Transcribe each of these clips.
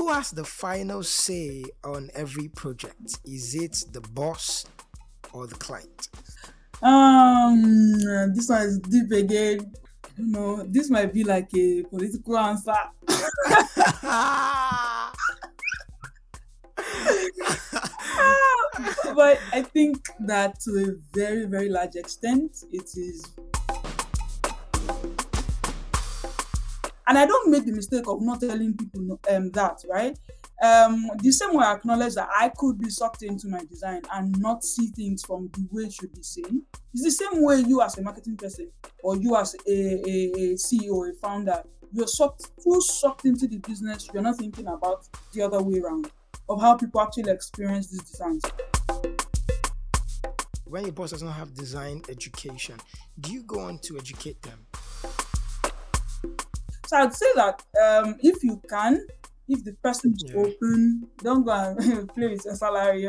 Who has the final say on every project? Is it the boss or the client? This one is deep again. This might be like a political answer. But I think that to a very, very large extent, it is. And I don't make the mistake of not telling people that, right? The same way I acknowledge that I could be sucked into my design and not see things from the way it should be seen. It's the same way you as a marketing person or you as a CEO, a founder, you're too sucked into the business, you're not thinking about the other way around of how people actually experience these designs. When your boss does not have design education, do you go on to educate them? So I'd say that if you can, if the person is open, don't go and play with your salary.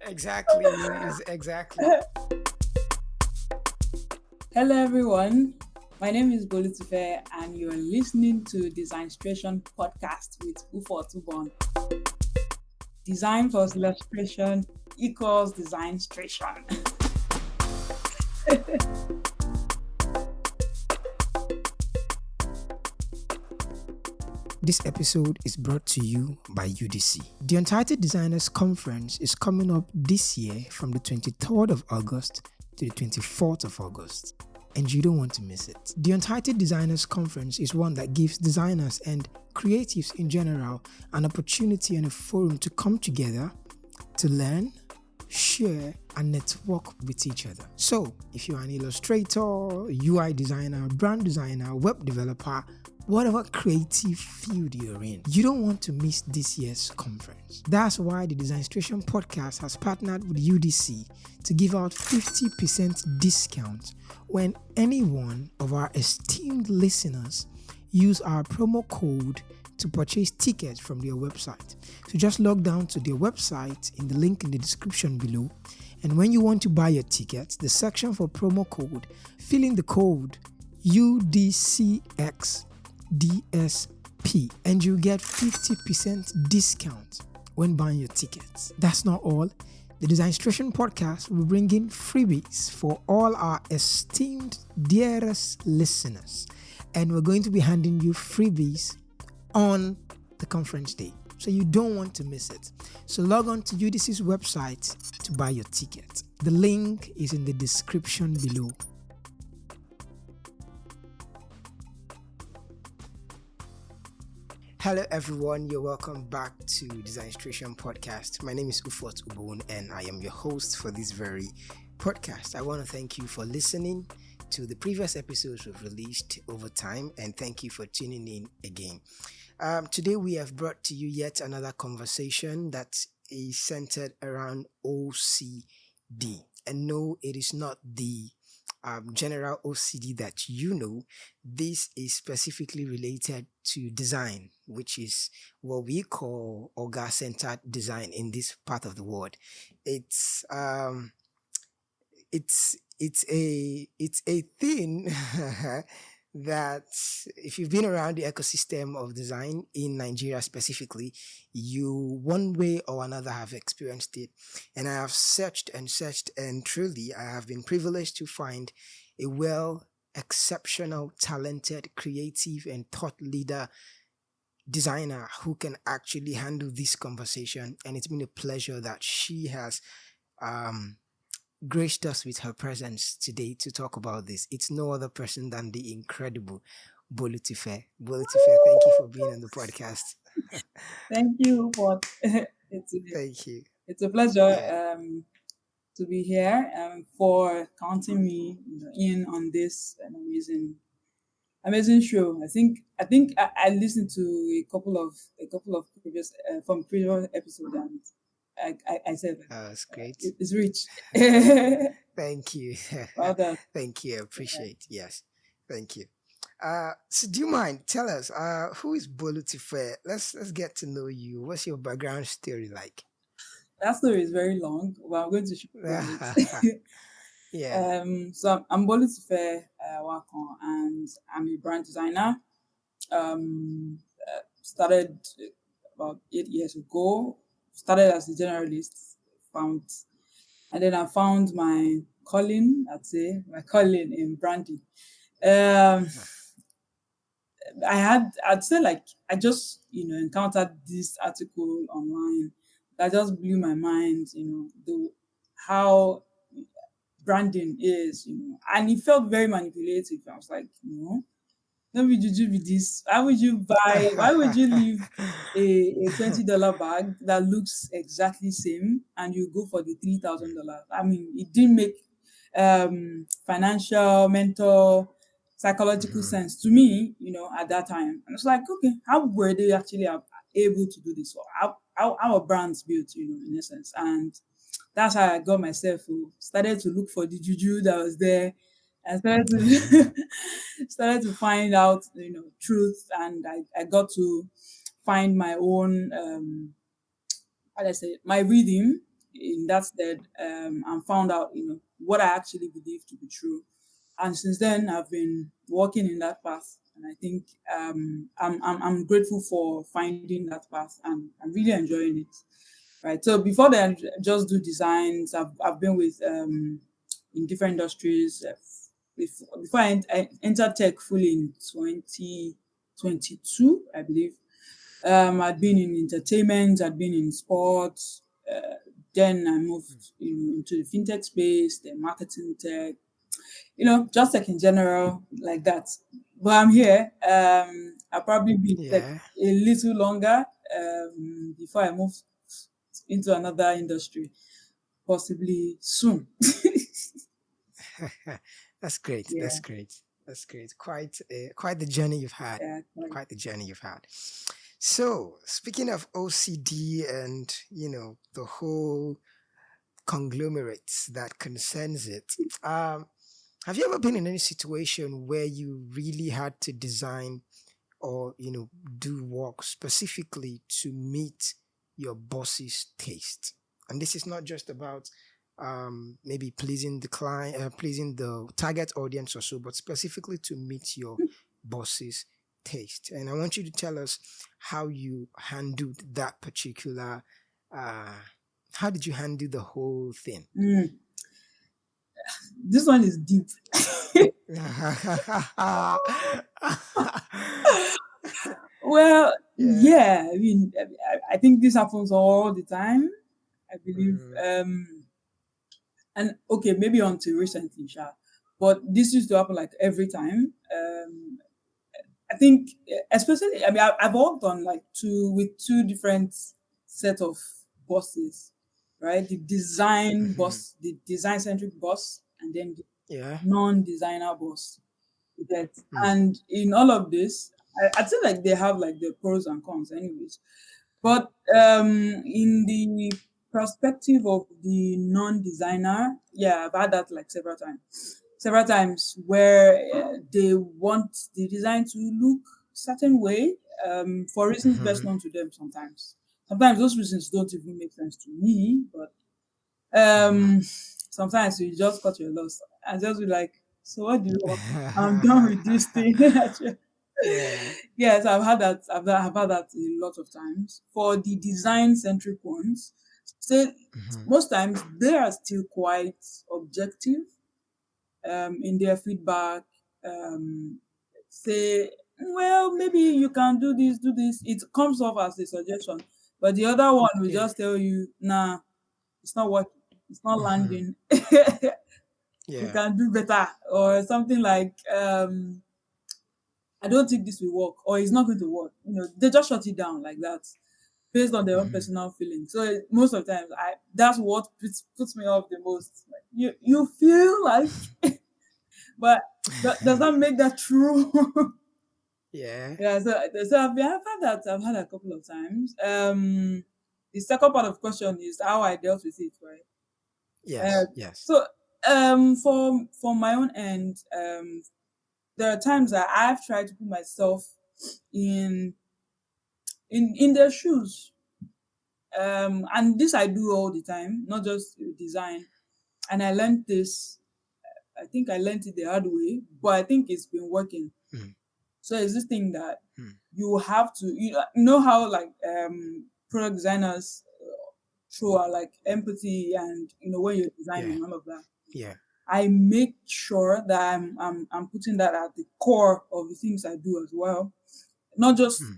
Exactly. Hello everyone, my name is Bolutife and you're listening to Designstration podcast with Ufotubon. Design plus illustration equals Designstration. This episode is brought to you by UDC. The Untitled Designers Conference is coming up this year from the 23rd of August to the 24th of August, and you don't want to miss it. The Untitled Designers Conference is one that gives designers and creatives in general an opportunity and a forum to come together to learn, share, and network with each other. So, if you're an illustrator, UI designer, brand designer, web developer, whatever creative field you're in, you don't want to miss this year's conference. That's why the Designstration podcast has partnered with UDC to give out 50% discount when any one of our esteemed listeners use our promo code to purchase tickets from their website. So just log down to their website in the link in the description below, and when you want to buy your tickets, the section for promo code, fill in the code UDCX DSP and you get 50% discount when buying your tickets. That's not all. The Designstration podcast will bring in freebies for all our esteemed dearest listeners, and we're going to be handing you freebies on the conference day, so you don't want to miss it. So log on to UDC's website to buy your ticket. The link is in the description below. Hello everyone, you're welcome back to Designstration podcast. My name is Ufot Ubon and I am your host for this very podcast. I want to thank you for listening to the previous episodes we've released over time, and thank you for tuning in again. Today we have brought to you yet another conversation that is centered around OCD. And no, it is not the general OCD that you know. This is specifically related to design, which is what we call Oga-Centred Design in this part of the world. It's a thing that if you've been around the ecosystem of design in Nigeria specifically, you one way or another have experienced it. And I have searched, and truly I have been privileged to find a exceptional, talented, creative, and thought leader designer who can actually handle this conversation. And it's been a pleasure that she has graced us with her presence today to talk about this. It's no other person than the incredible Bolutife. Bolutife, thank you for being on the podcast. Thank you for Thank you. It's a pleasure to be here for counting me in on this amazing show. I think I listened to a couple of previous previous episodes, and I said that's great. It's rich. Thank you. Well done. Thank you. I appreciate. Yes. Thank you. So do you mind tell us who is Bolutife? Let's get to know you. What's your background story like? That story is very long, but I'm going to show it. Yeah. So I'm Bolutife Awakan, and I'm a brand designer. Started about 8 years ago. Started as a generalist, found, and then I found my calling. I'd say my calling in branding. Um, I'd say like I just encountered this article online that just blew my mind. The how branding is, and it felt very manipulative. I was like, no be juju be this. Why would you leave a $20 bag that looks exactly same and you go for the $3,000? I mean, it didn't make financial, mental, psychological Mhm. sense to me, at that time. And it's like, okay, how were they actually able to do this? Or how are brands built, in essence? And that's how I got myself started to look for the juju that was there. I started to started to find out, truth, and I got to find my own, how do I say, my rhythm in that stead, and found out, what I actually believe to be true. And since then, I've been walking in that path, and I think I'm grateful for finding that path, and I'm really enjoying it. Right. So before then, just do designs. I've been with in different industries. Before I entered tech fully in 2022, I believe. I'd been in entertainment. I'd been in sports. Then I moved, into the fintech space, the marketing tech, just like in general, like that. But I'm here. I'll probably be like Yeah. a little longer before I move into another industry, possibly soon. That's great. That's Yeah, great. That's great. Quite the journey you've had. yeah, quite. Quite the journey you've had. So, speaking of OCD and the whole conglomerates that concerns it, have you ever been in any situation where you really had to design or do work specifically to meet your boss's taste? And this is not just about maybe pleasing the client, pleasing the target audience or so, but specifically to meet your boss's taste. And I want you to tell us how you handled that particular. Uh, how did you handle the whole thing? Mm, this one is deep. Well, Yeah. yeah, I mean, I think this happens all the time. I believe, Mhm. and okay, maybe until recently, but this used to happen like every time. I think, especially, I mean, I've worked on like two different set of bosses, right? The design Mhm. boss, the design centric boss, and then the Yeah. non-designer boss. You get, Mm. and in all of this, I'd say like they have like the pros and cons, anyways. But in the perspective of the non-designer, yeah, I've had that like several times where they want the design to look certain way, for reasons best Mhm. known to them. Sometimes those reasons don't even make sense to me, but Mhm. sometimes you just cut your loss and just be like, so what do you want? I'm done with this thing. Yeah. Yes, I've had that. I've had that a lot of times. For the design centric ones, say Mhm. most times they are still quite objective in their feedback. Say, well, maybe you can do this, do this. It comes off as a suggestion, but the other one will Yeah. just tell you, nah, it's not working, it's not Mhm. landing. You Yeah. can do better, or something like, I don't think this will work, or it's not going to work. They just shut it down like that based on their own Mhm. personal feelings. So most of the times, I that's what puts me off the most. Like, you feel like, but does that make that true? Yeah. Yeah. So I've had that. I've had a couple of times. The second part of the question is how I dealt with it, right? Uh, Yes. Yes. so for my own end, there are times that I've tried to put myself in in their shoes. And this I do all the time, not just design. And I learned this. I think I learned it the hard way, but I think it's been working. Mm. So it's this thing that Hmm. you have to, you know how like product designers throw out like empathy and when you're designing Yeah. and all of that. Yeah. I make sure that I'm putting that at the core of the things I do as well, not just Hmm.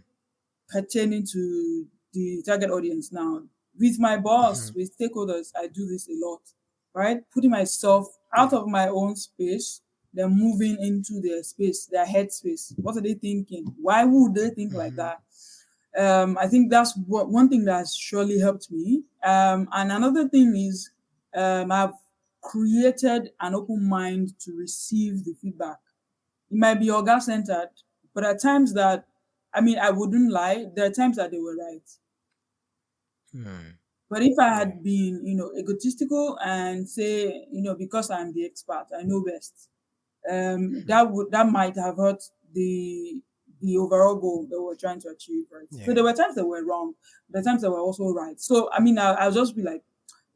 pertaining to the target audience now. With my boss, Hmm. with stakeholders, I do this a lot, right? Putting myself out Yeah. of my own space, then moving into their space, their head space. What are they thinking? Why would they think like Hmm. that? I think that's one thing that has surely helped me. And another thing is I've created an open mind to receive the feedback. It might be Oga-centered, but at times that, I mean, I wouldn't lie, there are times that they were right. Hmm. But if I Yeah. had been, egotistical and say, because I'm the expert, I know best, Hmm. that might have hurt the overall goal that we're trying to achieve, right? So Yeah. there were times that were wrong, there were times that were also right. So I mean, I'll just be like,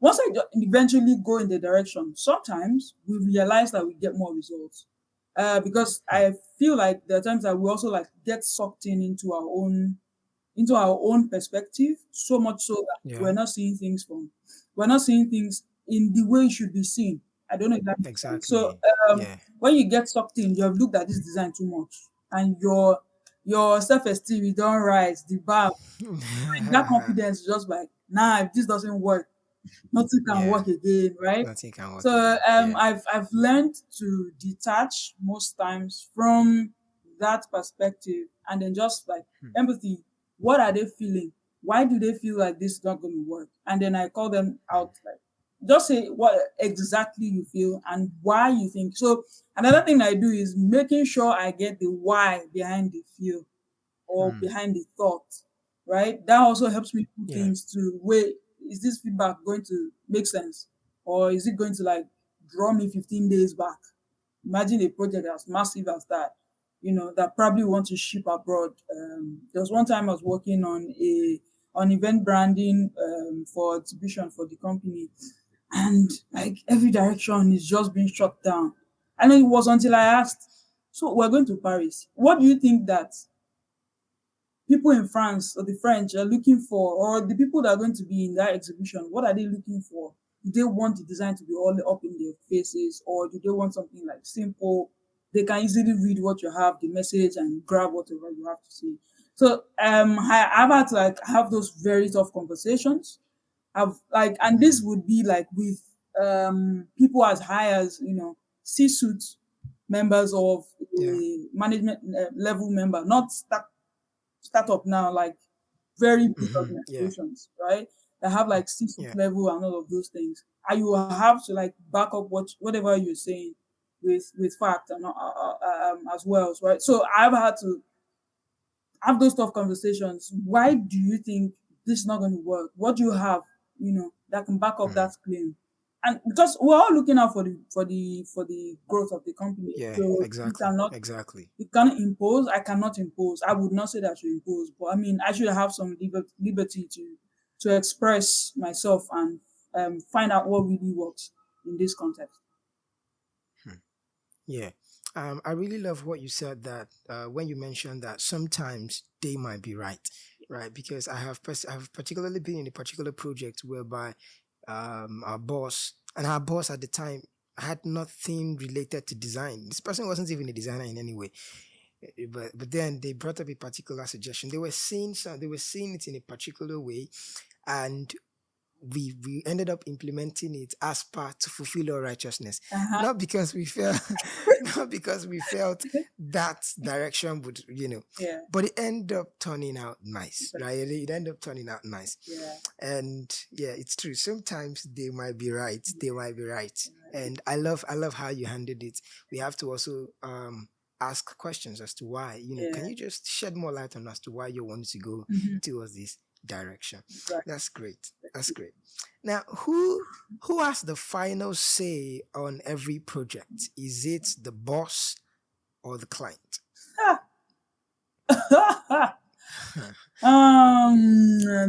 once eventually go in the direction, sometimes we realize that we get more results. Because Hmm. I feel like there are times that we also like get sucked into our own perspective, so much so that Yeah. we're not seeing things in the way it should be seen. I don't know if that makes sense. So Exactly. Yeah. when you get sucked in, you have looked at this design too much, and your self-esteem is don't rise, the bar, that confidence is just like, nah, if this doesn't work, nothing can Yeah. work again, right? Nothing can work So again. Yeah. I've learned to detach most times from that perspective and then just like Hmm. empathy. What are they feeling? Why do they feel like this is not going to work? And then I call them out like, just say what exactly you feel and why you think. So another thing I do is making sure I get the why behind the feel or Hmm. behind the thought, right? That also helps me put Yeah. things to wait, is this feedback going to make sense? Or is it going to like draw me 15 days back? Imagine a project as massive as that, that probably want to ship abroad. There was one time I was working on event branding for exhibition for the company, and like every direction is just being shut down. And then it was until I asked, so we're going to Paris. What do you think that people in France or the French are looking for, or the people that are going to be in that exhibition, what are they looking for? Do they want the design to be all up in their faces, or do they want something like simple? They can easily read what you have, the message, and grab whatever you have to say. So I've had to like have those very tough conversations. I've like, and this would be like with people as high as C-suite members of Yeah. a management level member, not startup now, like very big Yeah. organizations, right? That have like C-suite Yeah. level and all of those things. And you have to like back up whatever you're saying with fact and as well, right? So I've had to have those tough conversations. Why do you think this is not going to work? What do you have, that can back up Hmm. that claim? And because we're all looking out for the growth of the company, Yeah. so we Exactly. cannot Exactly. you can't impose. I cannot impose. I would not say that I should impose, but I mean, I should have some liberty to express myself and find out what really works in this context. Hmm. Yeah. I really love what you said that when you mentioned that sometimes they might be right, right? Because I have particularly been in a particular project whereby our boss and our boss at the time had nothing related to design. This person wasn't even a designer in any way. But then they brought up a particular suggestion. They were seeing it in a particular way, and we ended up implementing it as per to fulfill our righteousness, Uh-huh. not because we felt not because we felt that direction would, Yeah. but it ended up turning out nice, right? It ended up turning out nice. Yeah. And yeah, it's true, sometimes they might be right. And I love how you handled it. We have to also ask questions as to why, can Yeah. you just shed more light on as to why you want to go Mm-hmm. towards this direction? Exactly. That's great. That's great. Now, who has the final say on every project? Is it the boss or the client?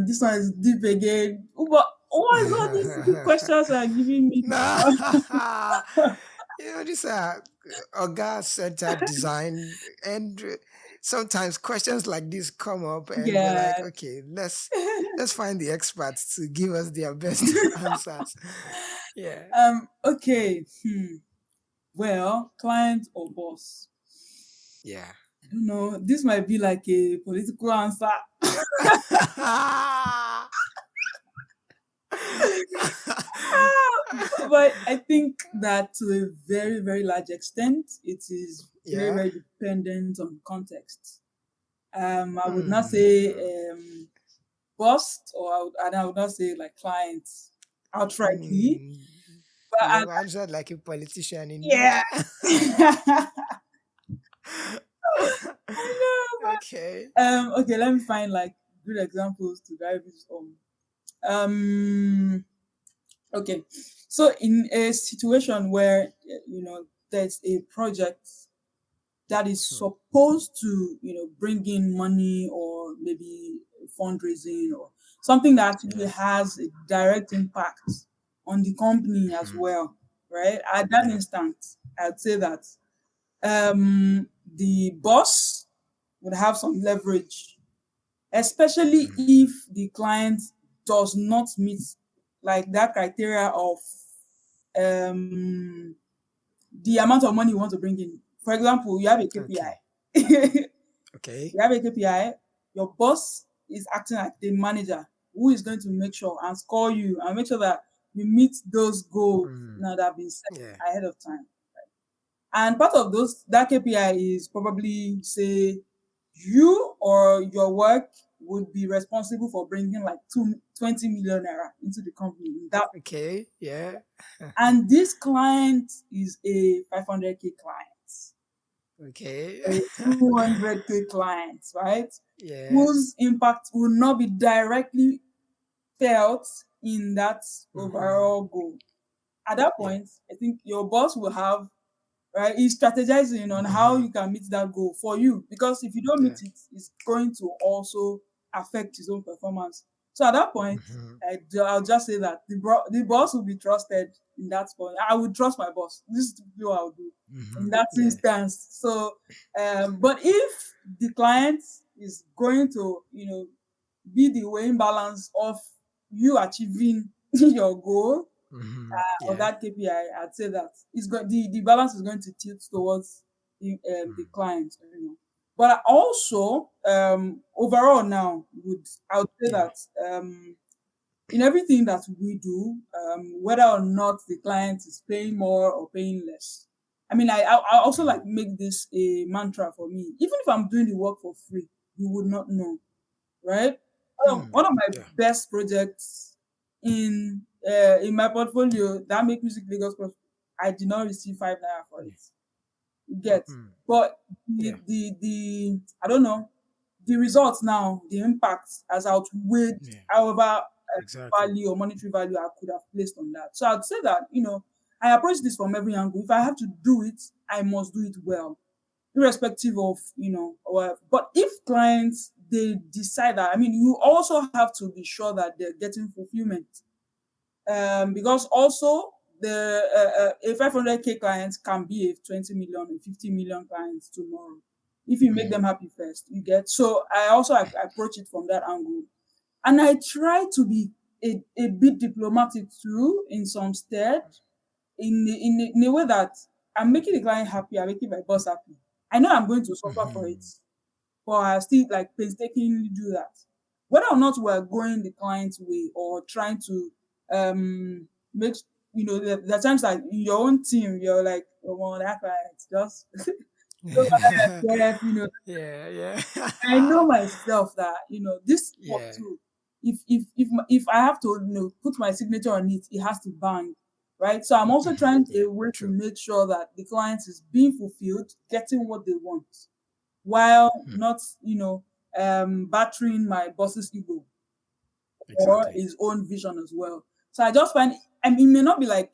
This one is deep again. But oh my god, these deep questions are giving me. Nah, These are Oga-Centred Design, and sometimes questions like this come up, and we're like, Yeah. okay, let's find the experts to give us their best answers. Yeah, Okay. Well, client or boss? yeah. I don't know. This might be like a political answer. But I think that to a very, very large extent, it is very, Yeah. very dependent on context. I would not say Mm. bust, or I would not say like clients outrightly. Mm. But You have answered like a politician indeed. yeah, I know. Okay. Okay, let me find like good examples to drive this home. Um, okay, so in a situation where there's a project that is Hmm. supposed to bring in money, or maybe fundraising, or something that actually Yeah. has a direct impact on the company as Mhm. well, right? At that Yeah. instant, I'd say that the boss would have some leverage, especially Mm. if the client does not meet like that criteria of um, the amount of money you want to bring in. For example, you have a Okay. KPI. Okay. You have a KPI, your boss is acting like the manager who is going to make sure and score you and make sure that you meet those goals Mm. now that have been set Yeah. ahead of time. And part of those that KPI is probably say you or your work would be responsible for bringing like 20 million naira into the company in that. Okay. Yeah. And this client is a 500K client, Okay. a 200K client, right? Yeah. Whose impact will not be directly felt in that Hmm. overall goal. At that Yeah. point, I think your boss will have, right, is strategizing on how Hmm. you can meet that goal for you. Because if you don't meet Yeah. it, it's going to also affect his own performance. So at that point, Hmm. I'll just say that the boss will be trusted in that point. I would trust my boss. This is what I would do in Hmm. that Yeah. instance. So, but if the client is going to, be the weighing balance of you achieving your goal Hmm. of Yeah. that KPI, I'd say that the balance is going to tilt towards the Mm. client. But also, overall now, I would say Yeah. that in everything that we do, whether or not the client is paying more or paying less. I mean, I also Hmm. like make this a mantra for me. Even if I'm doing the work for free, you would not know, right? Mm. One of my Yeah. best projects in my portfolio, that make music Lagos, I did not receive 5 naira for Yeah. it. You get, Mm. but Yeah. the I don't know, the results now, the impact has outweighed Yeah. however Exactly. value or monetary value I could have placed on that. So I'd say that I approach this from every angle. If I have to do it, I must do it well, irrespective of or, but if clients they decide that, I mean, you also have to be sure that they're getting fulfillment, because also a 500K client can be a 20 million a 50 million client tomorrow if you make them Hmm. happy first, you get. So I also approach it from that angle, and I try to be a bit diplomatic too in some stead, in a way that I'm making the client happy, I'm making my boss happy. I know I'm going to suffer for it, Hmm. but I still like painstakingly do that. Whether or not we're going the client's way or trying to make there are times that in your own team you're like, oh well, that client just go by yourself, Yeah. Yeah. I know myself that this work Yeah. too. If I have to put my signature on it, it has to bang, right? So I'm also Hmm. trying Yeah. a way to True. make sure that the client is being fulfilled, getting what they want, while Hmm. not battering my boss's ego or Exactly. his own vision as well. So I just find, I mean, it may not be like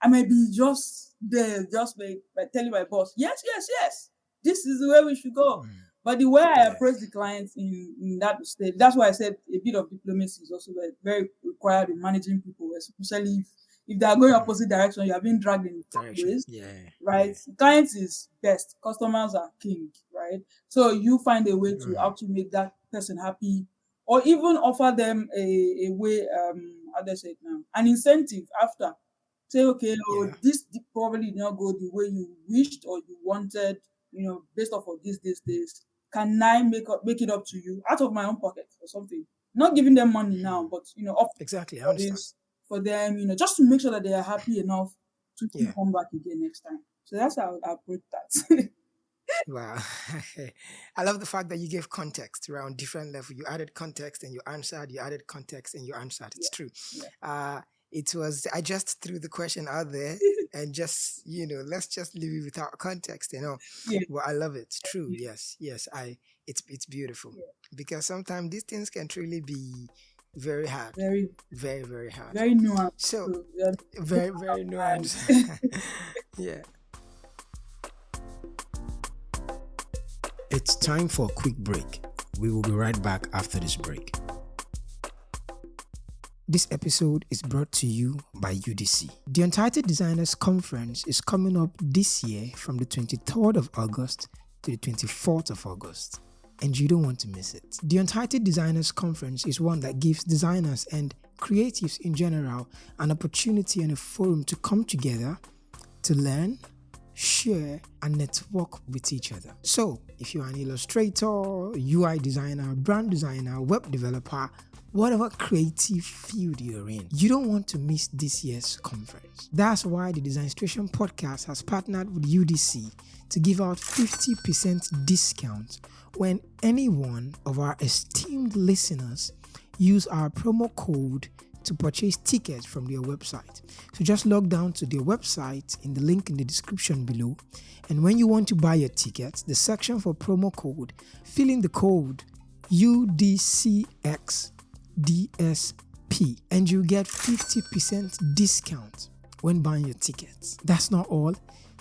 I may be just there, just by telling my boss, yes, yes, yes, this is the way we should go. Mm. But the way I Yeah. approach the clients in that state, that's why I said a bit of diplomacy is also very, very required in managing people, especially if If they are going Mm. opposite direction, you are being dragged in both Direction. ways, Yeah. right? Yeah. Clients is best, customers are king, right? So you find a way to Mm. actually make that person happy, or even offer them a way, how do I say it now, an incentive after. Say, okay, oh, Yeah. this probably did not go the way you wished or you wanted, based off of this. Can I make it up to you out of my own pocket or something? Not giving them money now, Mm. but off Exactly. I for understand. this for them, just to make sure that they are happy enough to still Yeah. come back again next time. So that's how I approach that. Wow. I love the fact that you gave context around different level. You added context and you answered, you added context and you answered. It's Yeah, true. yeah, Uh it was I just threw the question out there and just, let's just leave it without context. yeah, Well, I love it. It's true. Yes. Yes. It's beautiful. yeah. Because sometimes these things can truly be very hard. Very, Very, very hard. very nuanced. So So, very, very nuanced. Yeah. It's time for a quick break. We will be right back after this break. This episode is brought to you by UDC. The Untitled Designers Conference is coming up this year from the 23rd of August to the 24th of August, and you don't want to miss it. The Untitled Designers Conference is one that gives designers and creatives in general an opportunity and a forum to come together to learn, share, and network with each other. So, if you're an illustrator, UI designer, brand designer, web developer, whatever creative field you're in, you don't want to miss this year's conference. That's why the Designstration podcast has partnered with UDC to give out 50% discount when any one of our esteemed listeners use our promo code to purchase tickets from their website. So just log down to their website in the link in the description below, and when you want to buy your tickets, the section for promo code, fill in the code UDCX DSP and you get 50% discount when buying your tickets. That's not all.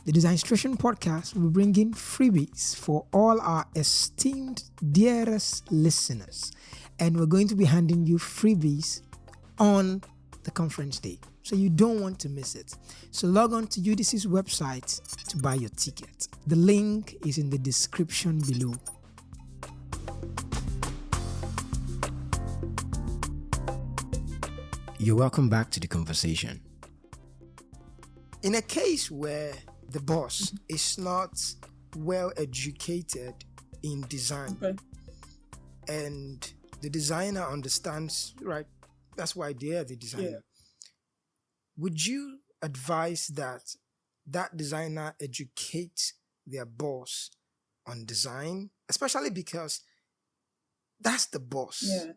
The Designstration podcast will bring in freebies for all our esteemed, dearest listeners. And we're going to be handing you freebies on the conference day. So you don't want to miss it. So log on to UDC's website to buy your ticket. The link is in the description below. You're welcome back to the conversation. In a case where the boss is not well educated in design, okay. and the designer understands, right? That's why they're the designer. Yeah. Would you advise that designer educates their boss on design, especially because that's the boss? Yeah.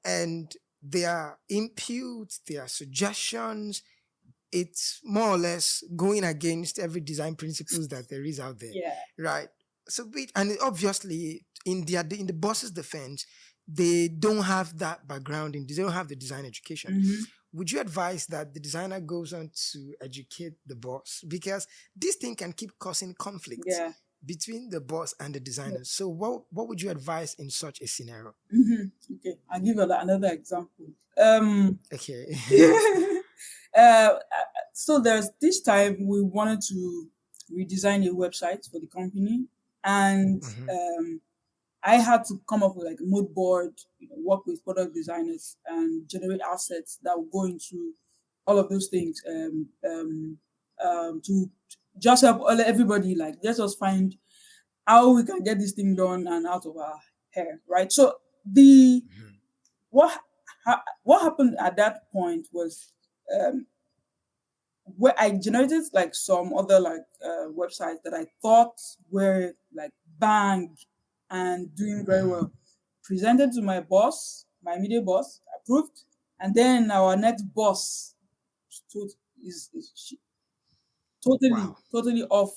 And their inputs, their suggestions, it's more or less going against every design principles that there is out there, Yeah. right? So, and obviously, in the boss's defense, they don't have that background they don't have the design education. Mm-hmm. Would you advise that the designer goes on to educate the boss? Because this thing can keep causing conflict between the boss and the designer. So what would you advise in such a scenario? Mm-hmm. Okay, I'll give you another example. Okay. So there's this time we wanted to redesign a website for the company, and I had to come up with like a mood board, work with product designers and generate assets that will go into all of those things to just help everybody, like let us find how we can get this thing done and out of our hair, right? So the what happened at that point was where I generated like some other like websites that I thought were like bang and doing very well. Presented to my boss, my immediate boss, approved, and then our next boss is Wow. totally off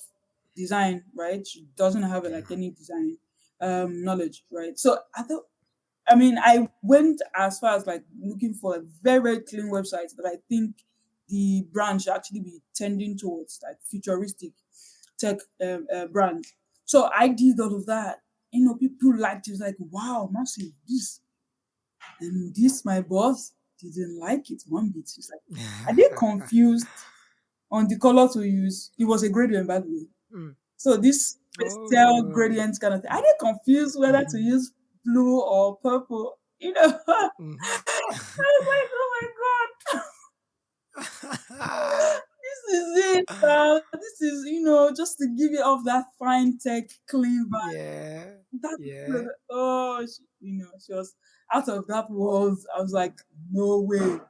design, right? She doesn't have like any design knowledge, right? So I went as far as like looking for a very, very clean website that I think the brand should actually be tending towards, like futuristic tech brand. So I did all of that. People liked it. Like, wow, massive, this, and this my boss. didn't like it one bit. She's like, are they confused on the color to use? It was a gradient, by the way. Mm. So this pastel Oh. gradient kind of thing. Are they confused whether to Mhm. use blue or purple? I Mhm. was like, oh my god, this is it. This is, just to give it off that fine tech clean vibe. Yeah. That Yeah. she was out of that world. I was like, no way.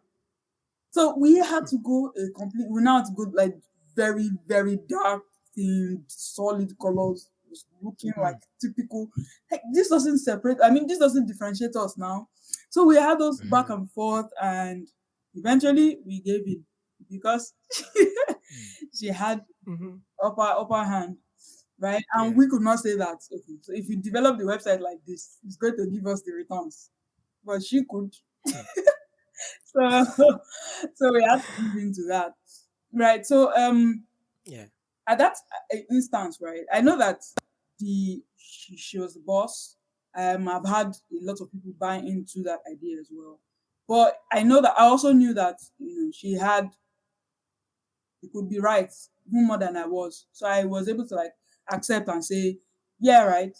So we had to go a complete. We now had to go like very very dark themed, solid colors, just looking like Mm. typical. Like this doesn't separate. I mean, this doesn't differentiate us now. So we had those back Mhm. and forth, and eventually we gave in because Mm. she had Mhm. upper hand, right? And Yeah. we could not say that. Okay, so if you develop the website like this, it's going to give us the returns, but she could. Mm. So so we had to give into that, right? So Yeah. at that instance, right, I know that she was the boss. I've had a lot of people buy into that idea as well, but I know that I also knew that she had, it could be right even more than I was, so I was able to like accept and say, yeah, right,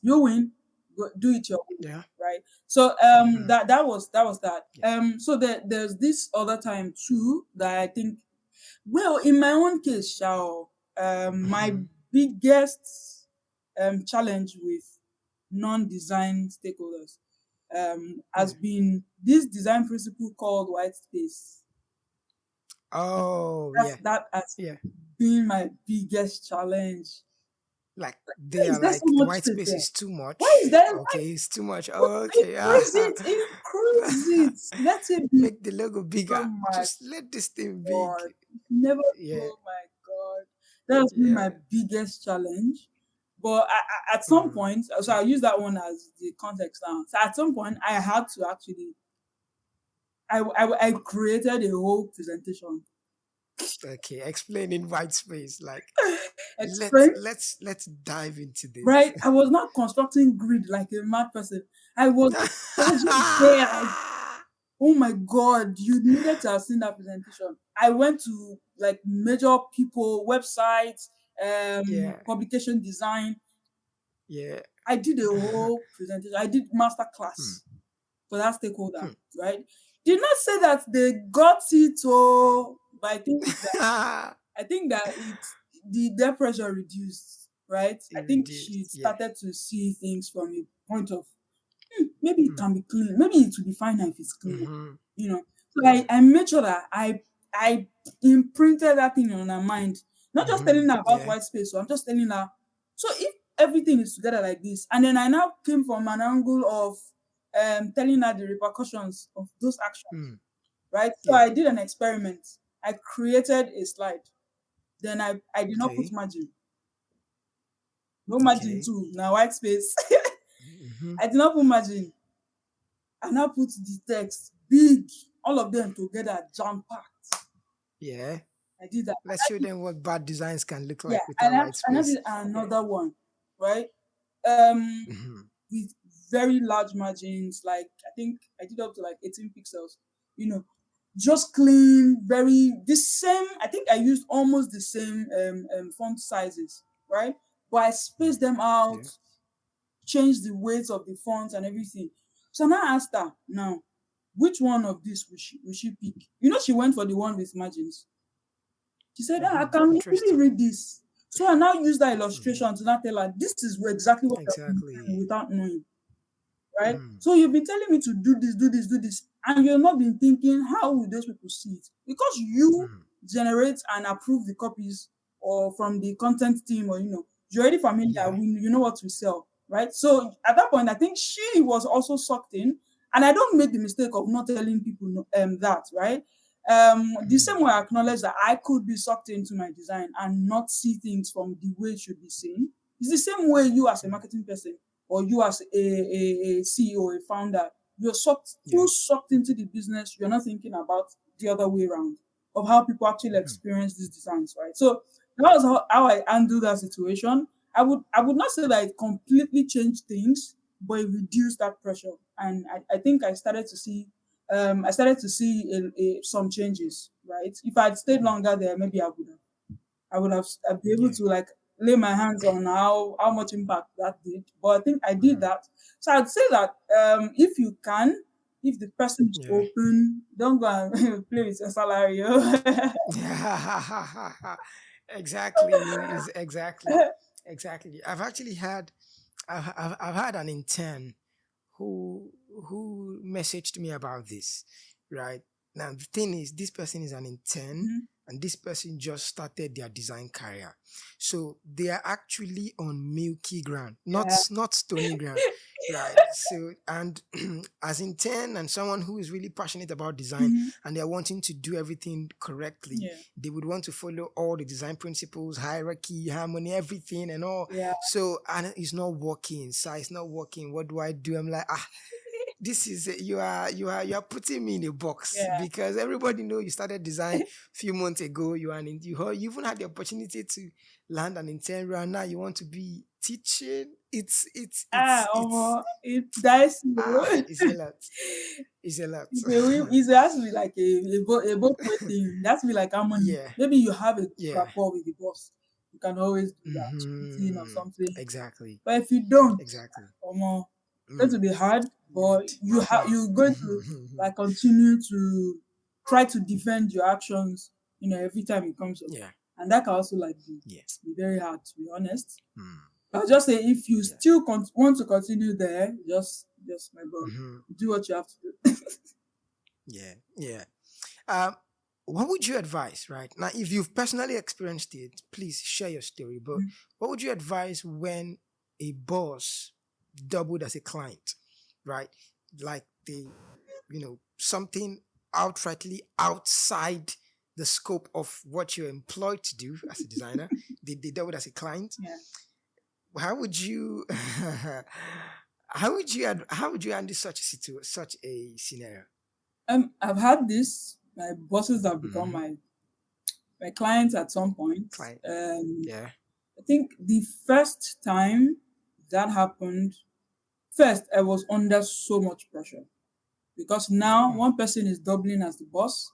you win, go, do it your way, Yeah. right? So Mhm. that was that. Yeah. So there's this other time too that I think, well, in my own case, Shao, my Mhm. biggest challenge with non-design stakeholders has Yeah. been this design principle called white space. Oh, That's yeah. that has Yeah. been my biggest challenge. Like Why they is are there so like the much white space space there? is too Why is much. there? Okay, it's too much. Well, Oh, okay. increase it, increase it. Let it be. Make the logo Oh bigger. my Just let this thing big. God. Never, Yeah. oh my God. That has been my Yeah. biggest challenge. But at some Mm. point, so I'll use that one as the context now. So at some point, I had to actually, I created a whole presentation. Okay. Explain in white space. Like let's Explain, let's let's dive into this. right? I was not constructing grid like a mad person. I was just there, like, oh my God, you needed to have seen that presentation. I went to like major people, websites, Yeah. publication design. Yeah. I did a whole presentation. I did master Hmm. class for that stakeholder, Hmm. right? Did not say that they got it, oh, but I think that their pressure reduced, right? I It think she reduced. Yeah. started to see things from a point of, maybe it Hmm. can be clean. Maybe it will be fine if it's clean. Mm-hmm. So I, Yeah. I made sure that I imprinted that thing on her mind. Not just Mm-hmm. telling her about Yeah. white space. So I'm just telling her. So if everything is together like this, and then I now came from an angle of telling her the repercussions of those actions, Mm. right? So Yeah. I did an experiment. I created a slide. Then I did not put Okay. margin. No margin Okay. too. Now white space. Mm-hmm. I did not put margin. I now put the text big, all of them together, jam packed. Yeah. I did that. Let's show them what bad designs can look Yeah, like without white and I space. did Yeah. another one, right? Um, Mm-hmm. with very large margins, like I think I did up to like 18 pixels. You know, just clean, very the same. I think I used almost the same font sizes, right? But I Mm. spaced them out, Yeah. changed the weight of the font and everything. So now I asked her, now, which one of these will she pick? She went for the one with margins. She said, I Mm-hmm. can easily Interesting. read this. So I now use that Mm-hmm. illustration to now tell her, this is exactly what you're doing Exactly. without knowing, right? Mm. So you've been telling me to do this, do this, do this, and you've not been thinking, how will those people see it? Because you Mm. generate and approve the copies or from the content team, or you're already familiar, Yeah. you know what to sell, right? So at that point, I think she was also sucked in, and I don't make the mistake of not telling people that, right? The Mm. same way I acknowledge that I could be sucked into my design and not see things from the way it should be seen. It's the same way you as a Mm. marketing person, or you as a CEO, a founder, you're too Yeah. sucked into the business. You're not thinking about the other way around of how people actually Mm-hmm. experience these designs, right? So that was how I handled that situation. I would not say that it completely changed things, but it reduced that pressure. And I think I started to see I started to see some changes, right? If I'd stayed Mm. longer there, maybe I would have I'd be able Yeah. to like lay my hands on how much impact that did. But I think I did Mm. that. So I'd say that if you can, if the person is Yeah. open, don't go and play with your salary. Oh. Exactly. Is exactly. Exactly. I've had an intern who messaged me about this, right? Now the thing is, this person is an intern, Mhm. and this person just started their design career, so they are actually on milky ground, Yeah. not stony ground, right? So, and as intern and someone who is really passionate about design, Mhm. and they're wanting to do everything correctly, Yeah. they would want to follow all the design principles, hierarchy, harmony, everything, and all. Yeah. So, and it's not working. So it's not working. What do I do? I'm like, this is you are putting me in a box, Yeah. because everybody know you started design few months ago. You even had the opportunity to land an intern role, and now you want to be teaching. It's dicey. It's a lot. It's a lot. It has to be like a both way thing. It has to be like harmony. Yeah. Maybe you have a good Yeah. rapport with the boss. You can always do that, meeting or Hmm. something. Exactly. But if you don't, Exactly. it's going Mm. to be hard. You But would. you're going to like continue to try to defend your actions. Every time it comes up, Yeah. and that can also like Yeah. be very hard to be honest. Mm. I'll just say if you Yeah. still want to continue there, just my bro, Hmm. do what you have to do. Yeah. Yeah. Um, what would you advise, right? Now, if you've personally experienced it, please share your story. But what would you advise when a boss doubled as a client, right? Like something outrightly outside the scope of what you're employed to do as a designer. They doubled as a client. Yeah. How would you, how would you handle such a such a scenario? I've had this. My bosses have become Hmm. my clients at some point. Client. Um, Yeah. I think the first time that happened, first I was under so much pressure because now Oh. one person is doubling as the boss,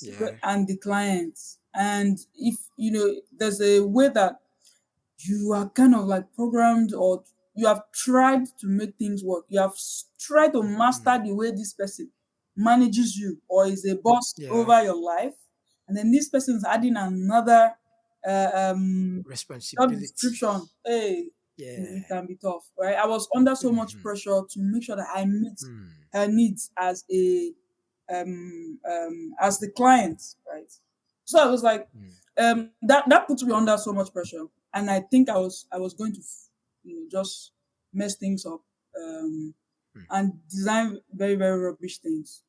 Yeah. and the client, and if there's a way that you are kind of like programmed or you have tried to make things work. You have tried to master Mm. the way this person manages you or is a boss Yeah. over your life. And then this person is adding another uh, um, job Responsibility. description. Hey, it Yeah. can be tough, right? I was under so much Hmm. pressure to make sure that I meet Hmm. her needs as the client, right? So I was like, Hmm. that puts me under so much pressure, and I think I was going to, just mess things up, and design very very rubbish things,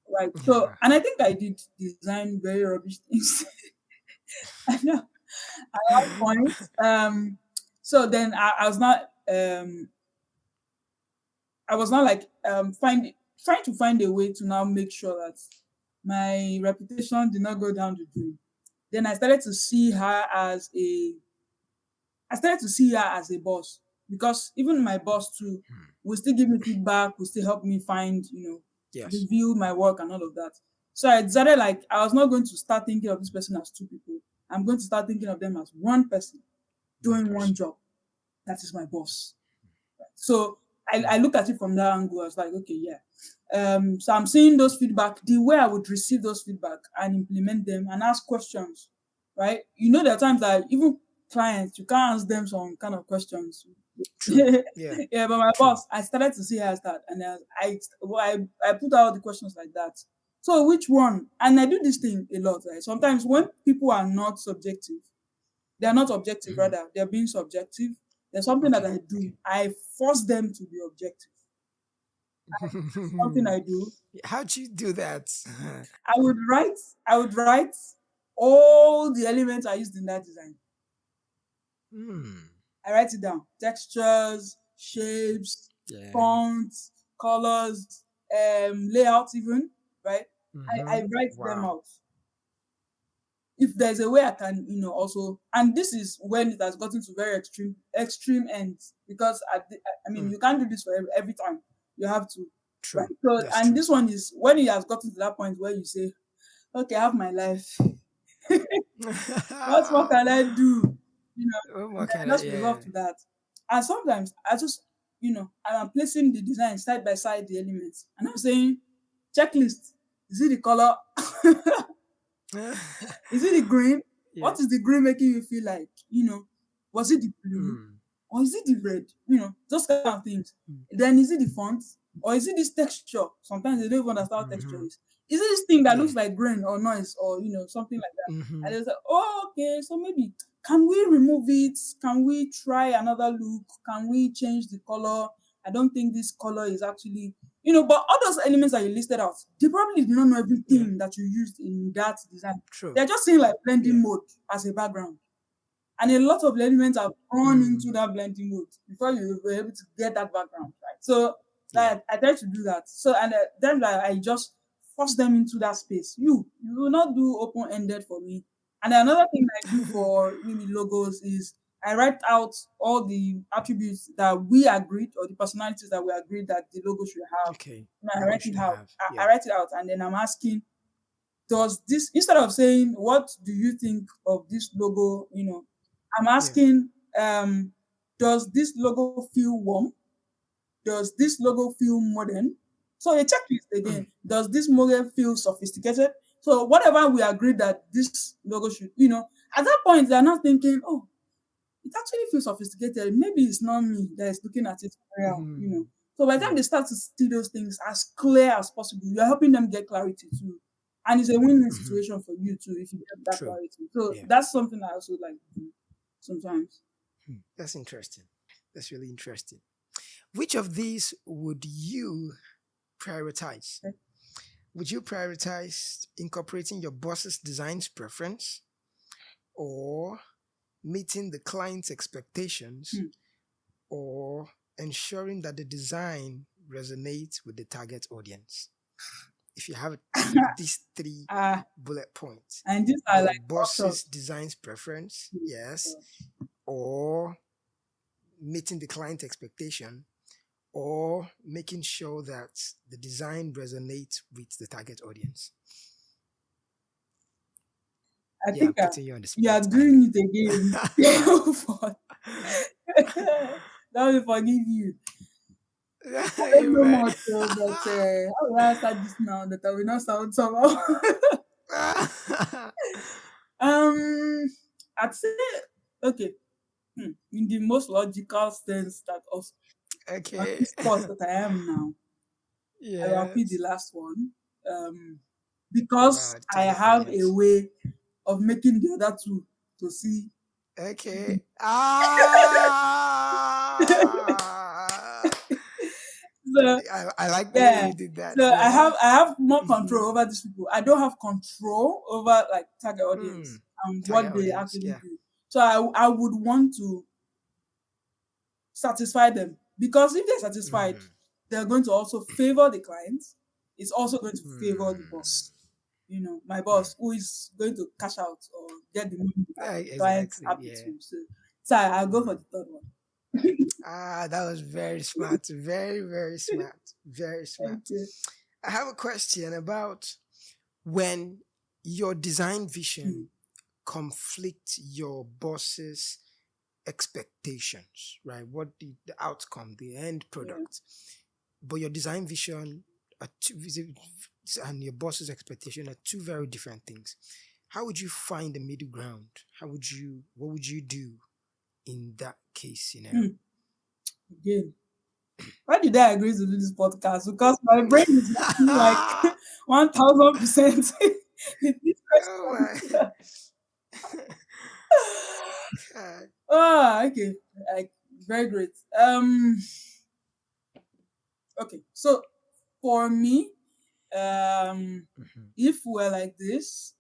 right? So, Hmm. and I think I did design very rubbish things. I know at one point. So then I was not like trying to find a way to now make sure that my reputation did not go down the drain. Then I started to see her as a boss because even my boss too Hmm. will still give me feedback, will still help me find, Yes. review my work and all of that. So I decided like I was not going to start thinking of this person as two people. I'm going to start thinking of them as one person One doing one person. job. That is my boss. So I Hmm. look at it from that angle. I was like, okay, yeah. So I'm seeing those feedback, the way I would receive those feedback and implement them and ask questions, right? There are times that even clients, you can't ask them some kind of questions. True. Yeah. Yeah, but my True. boss, I started to see her as that, and I put out the questions like that. So which one? And I do this thing a lot, right? Sometimes when people are not subjective, they are not objective, Hmm. rather, they're being subjective. There's something that Okay. I do. Okay. I force them to be objective. Something I do. How'd you do that? I would write, I would write all the elements I used in that design. Hmm. I write it down. Textures, shapes, Yeah. fonts, colors, layout even, right? I Mm-hmm. write them Wow. out. If there's a way I can, also, and this is when it has gotten to very extreme ends because I mean Hmm. you can't do this for every time. You have to. right? True. So, That's and true. this one is when it has gotten to that point where you say, okay, I have my life. What more can I do? And What kind I of just yeah. resolve to that. And sometimes I just, I'm placing the design side by side the elements, and I'm saying, checklist. Is it the color? Is it the green? Yeah. What is the green making you feel like? Was it the blue? Mm. Or is it the red? Those kind of things. Mm. Then is it the font? Or is it this texture? Sometimes they don't even understand what texture Mm-hmm. is. Is it this thing that Yeah. looks like grain or noise or something like that? Mm-hmm. And they say, oh, okay, so maybe can we remove it? Can we try another look? Can we change the color? I don't think this color is actually, but all those elements that you listed out, they probably do not know Yeah. everything that you used in that design. True. They're just seeing like blending Yeah. mode as a background. And a lot of elements have gone into Mm. that blending mode before you were able to get that background, right? So Yeah. I try to do that. So and then I just force them into that space. You will not do open ended for me. And another thing I do for maybe logos is I write out all the attributes that we agreed or the personalities that we agreed that the logo should have. Okay. I Logo write it should out. have. I Yeah. write it out, and then I'm asking, does this, instead of saying what do you think of this logo, I'm Yeah. asking, does this logo feel warm? Does this logo feel modern? So a checklist Mm. again. Does this logo feel sophisticated? So whatever we agree that this logo should, at that point they're not thinking, oh, it actually feels sophisticated. Maybe it's not me that is looking at it real, Mm. So by the time Yeah. they start to see those things as clear as possible, you're helping them get clarity too. And it's a win-win Mm-hmm. situation for you too if you get that True. clarity. So Yeah. that's something I also like to do sometimes. That's interesting. That's really interesting. Which of these would you prioritize? Okay. Would you prioritize incorporating your boss's design's preference or meeting the client's expectations Hmm. or ensuring that the design resonates with the target audience? If you have these three Ah, bullet points, and these are your like boss's options. design's preference, yes, or meeting the client expectation, or making sure that the design resonates with the target audience. I Yeah, think putting you on the you are spot, kind doing it again. That will forgive you. I of. don't know Amen. much, but how will I start this now that I will not sound somehow? um, I'd say, okay, in the most logical sense that of on Okay. this course that I am now, I will pick the Yes. last one. Um, Wow, because the I target have a audience. way of making the other two to see. Okay. Ah. So I like the way yeah. you did that. So I Yeah. have I have more Mm-hmm. control over these people. I don't have control over like target audience Mm. and Target what they audience. actually Yeah. do. So I would want to satisfy them, because if they're satisfied, Mm. they're going to also favor the client. It's also going to favor the Mm. boss. My Mm. boss who is going to cash out or get the money that the client's Exactly. happy Yeah. to. So I'll go for Mm. the third one. Ah, that was very smart. Very, very smart. Very smart. Okay. I have a question about when your design Hmm. vision conflict your boss's expectations, right? What the outcome, the end Yeah. product, but your design vision and your boss's expectation are two very different things. How would you find the middle ground? What would you do in that case scenario? Hmm. Again, why did I agree to do this podcast? Because my brain is working like 1000% with this Oh question. my God. Oh, okay. Like, very great. Okay. So for me, Mhm. if we're like this,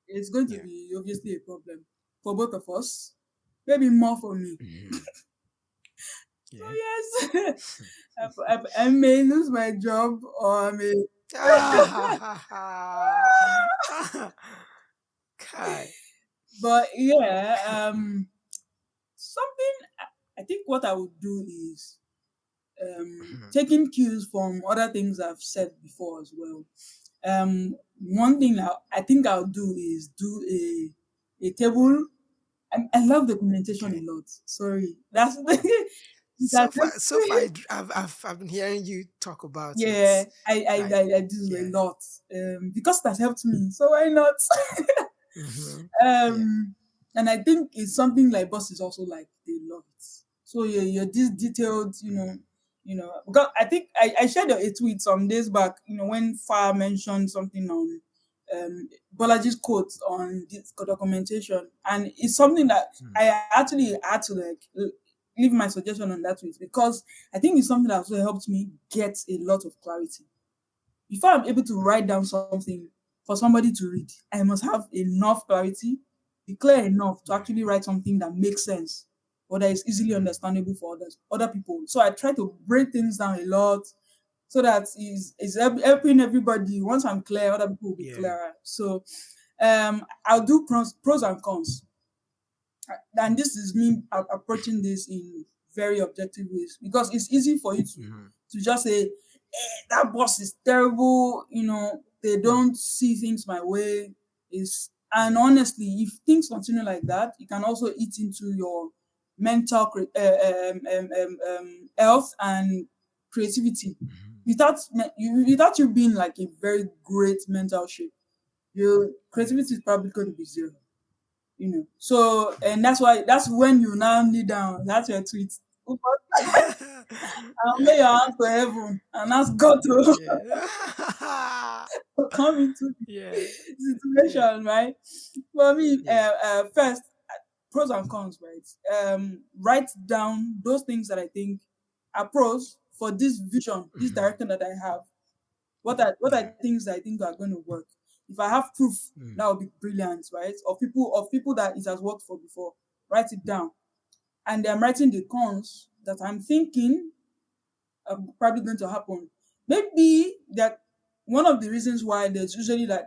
it's going to Yeah. be obviously a problem for both of us. Maybe more for me. Mhm. So Yeah. yes, I may lose my job, or I may. Kai. But yeah, something. I think what I would do is taking cues from other things I've said before as well. One thing I think I'll do is do a table. I love documentation Okay. a lot. Sorry, that's So that's far, so far, I've been hearing you talk about it. yeah. Like, I do a yeah. lot because that helped me. So why not? Mm-hmm. Yeah. And I think it's something like bosses also like they love it. So you're this detailed, because I think I shared a tweet some days back, when Far mentioned something on Bolaji's quote on this documentation, and it's something that Mm. I actually had to like leave my suggestion on that tweet because I think it's something that also helped me get a lot of clarity before I'm able to write down something for somebody to read. I must have enough clarity, be clear enough to actually write something that makes sense or that is easily Mm. understandable for other people. So I try to break things down a lot so that is helping everybody. Once I'm clear, other people will be Yeah. clearer. So I'll do pros and cons, and this is me approaching this in very objective ways because it's easy for you Mm-hmm. to just say, that boss is terrible, they Mm. don't see things my way. Is And Yeah. honestly, if things continue like that, it can also eat into your mental health and creativity Mm-hmm. without you being like a very great mental shape. Your Yeah. creativity is probably going to be zero. So, and that's when you now kneel down. That's your tweet. I'll lay your hands to heaven and ask God to Yeah. come into Yeah. the Yeah. situation, right? For me, Yeah. first, pros and cons, right? Write down those things that I think are pros for this vision, this Mm-hmm. direction that I have. What are Yeah. things that I think are going to work? If I have proof, Mm. that would be brilliant, right? Of people that it has worked for before. Write it down, and I'm writing the cons that I'm thinking are probably going to happen. Maybe that one of the reasons why there's usually like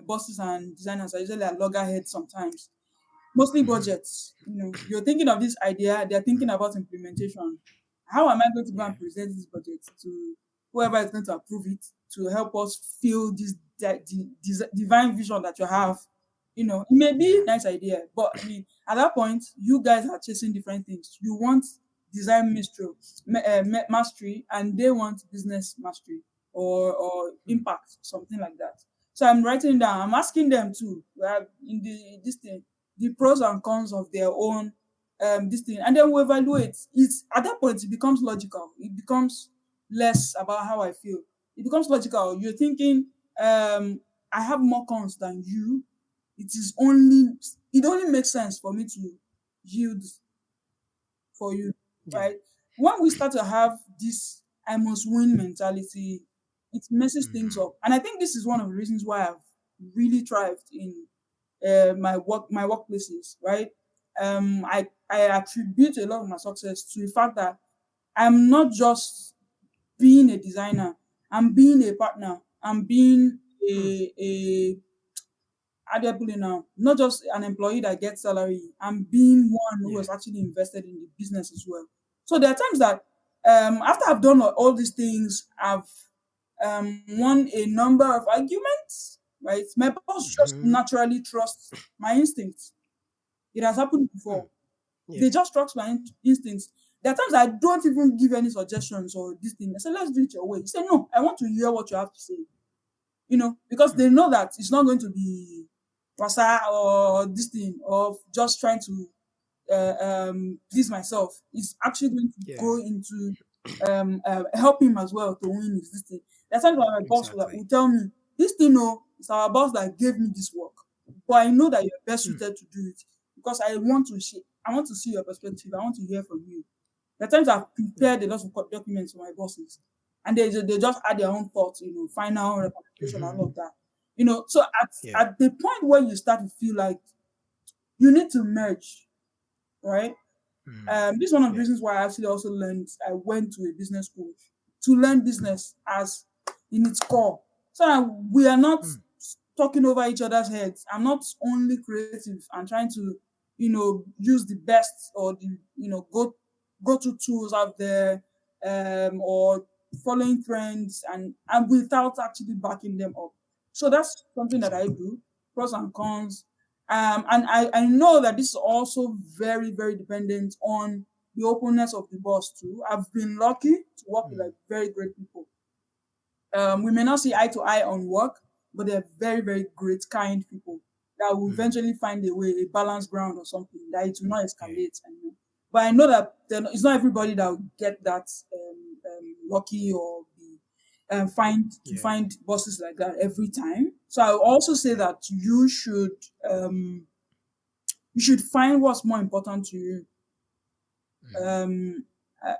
bosses and designers are usually at loggerheads sometimes, mostly Mm-hmm. budgets. You're thinking of this idea, they're thinking about implementation. How am I going to go Yeah. and present this budget to whoever is going to approve it to help us feel this divine vision that you have? It may be Yeah. a nice idea, but I mean, at that point, you guys are chasing different things. You want design mastery, and they want business mastery or Mm. impact, something like that. So I'm writing down. I'm asking them too. In this thing, the pros and cons of their own this thing, and then we evaluate. It's at that point it becomes logical. It becomes less about how I feel. It becomes logical. You're thinking, I have more cons than you. It is only it only makes sense for me to yield for you, Yeah. right? When we start to have this I must win mentality, it messes things Mm-hmm. up. And I think this is one of the reasons why I've really thrived in my workplaces, right? I attribute a lot of my success to the fact that I'm not just being a designer, I'm being a partner, I'm being Mm. a how do I put it now? Not just an employee that gets salary. I'm being one who Yeah. has actually invested in the business as well. So there are times that after I've done all these things, I've won a number of arguments. Right, my boss just Mm-hmm. naturally trusts my instincts. It has happened before. Mm. Yeah. They just trust my instincts. There are times I don't even give any suggestions or this thing. I say, let's do it your way. You say, no, I want to hear what you have to say. Because Mm. they know that it's not going to be wasa or this thing of just trying to please myself. It's actually going to Yeah. go into help him as well to win his this thing. There's times when my boss will Exactly. tell me, this thing, no, it's our boss that gave me this work. But I know that you're best Mm. suited to do it because I want to see your perspective. I want to hear from you. There are times I've Yeah. prepared a lot of documents for my bosses, and they just add their own thoughts, final recommendation and Mm-hmm. all of that. So at Yeah. at the point where you start to feel like you need to merge, right? Mm. This is one of the Yeah. reasons why I went to a business school to learn business as in its core. So that we are not Mm. talking over each other's heads. I'm not only creative and trying to, use the best or the, go to tools out there. or following trends and without actually backing them up. So that's something that I Exactly. do, pros and cons. And I know that this is also very, very dependent on the openness of the boss too. I've been lucky to work with Mm. like very great people. We may not see eye to eye on work, but they're very, very great, kind people that will Mm. eventually find a way, a balanced ground or something that it will not Yeah. escalate. But I know that it's not everybody that will get that lucky or be Yeah. find bosses like that every time. So I will also say Yeah. that you should find what's more important to you. Mm. Um, uh,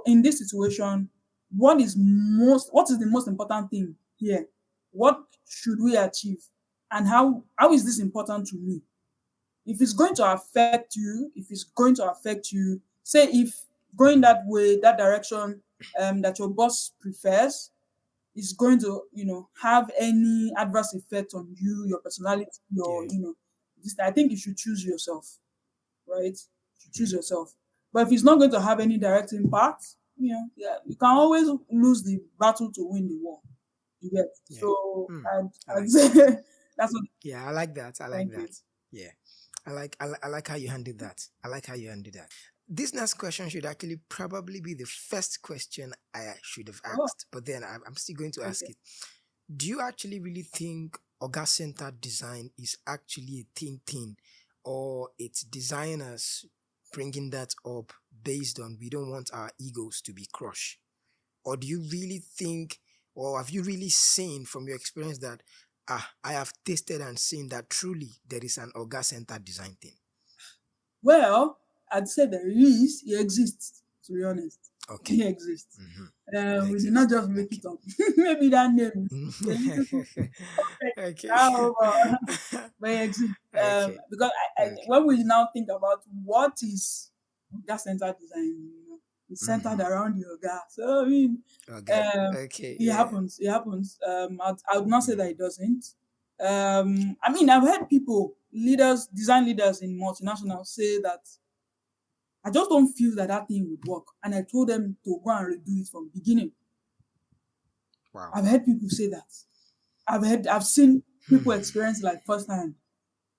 in this situation, what is the most important thing here? What should we achieve? And how is this important to me? If it's going to affect you, if it's going to affect you, say if going Mhm. that way, that direction that your boss prefers is going to, have any adverse effect on you, your personality, Yeah. this, I think you should choose yourself, right? To choose Mm. yourself. But if it's not going to have any direct impact, yeah, you can always lose the battle to win the war. You get. Yeah. So Mm. I I'd like that. say that's what. Yeah, I like that. I like Thank that. you. Yeah. I like how you handled that. I like how you handled that. This next question should actually probably be the first question I should have Oh, asked, but then I'm still going to ask okay. it. Do you actually really think Oga-Centred Design is actually a thing, or it's designers bringing that up based on we don't want our egos to be crushed? Or do you really think, or have you really seen from your experience that I have tasted and seen that truly there is an Oga-Centred Design thing? Well, I'd say there is. He exists. To be honest, Okay. he exists. Mm-hmm. We did not Exist. just make Okay. it up. Maybe that name is a little Okay. over, but he exists. Okay. Because Okay. when we now think about what is yoga center design, it's centered Mm-hmm. around yoga. So I mean, Okay. um, Okay. it Yeah. happens. It happens. I would not say that Mm. it doesn't. I mean, I've heard people, leaders, design leaders in multinationals say that I just don't feel that that thing would work, and I told them to go and redo it from the beginning. Wow. I've heard people say that. I've seen Hmm. people experience like firsthand,